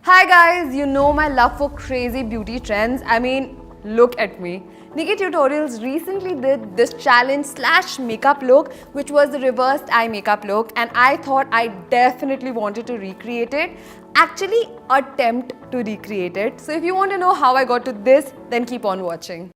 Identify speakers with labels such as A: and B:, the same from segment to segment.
A: Hi guys, you know my love for crazy beauty trends. I mean, look at me. Nikki Tutorials recently did this challenge / makeup look, which was the reversed eye makeup look, and I thought I definitely wanted to recreate it. Actually, attempt to recreate it. So if you want to know how I got to this, then keep on watching.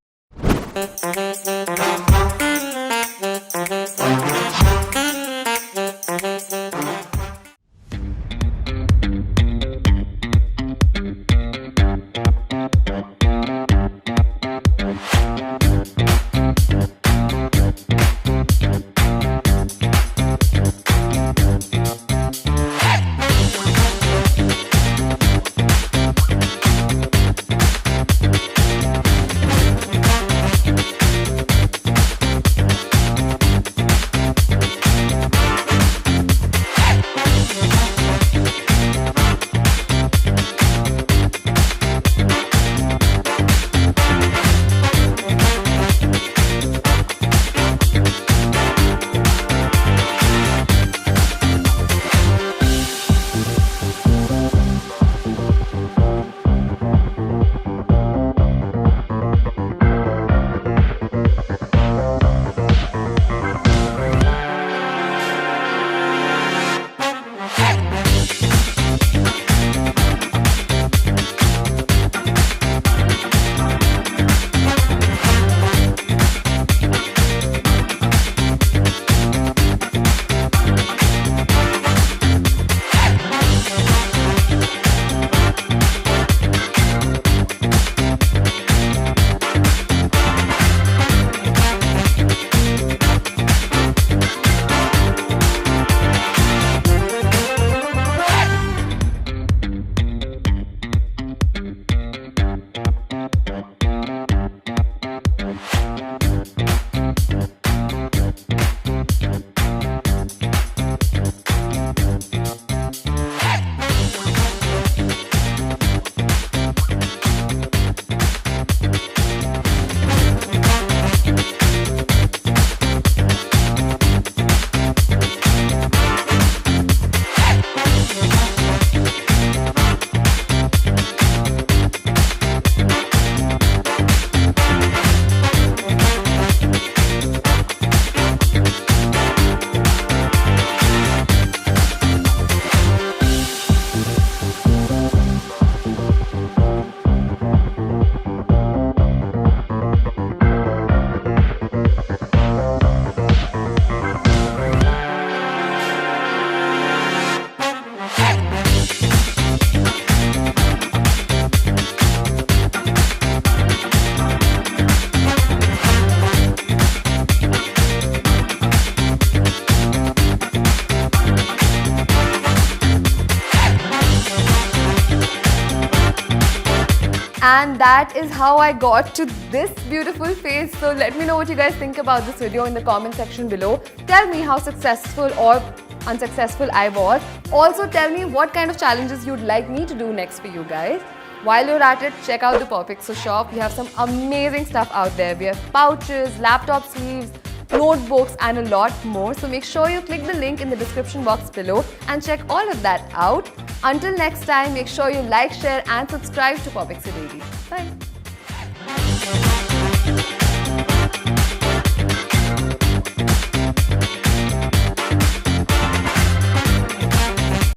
A: And that is how I got to this beautiful face. So let me know what you guys think about this video in the comment section below. Tell me how successful or unsuccessful I was. Also tell me what kind of challenges you'd like me to do next for you guys. While you're at it, check out the POPxo shop. We have some amazing stuff out there. We have pouches, laptop sleeves, notebooks and a lot more. So make sure you click the link in the description box below and check all of that out. Until next time, make sure you like, share and subscribe to POPxo Daily. Bye.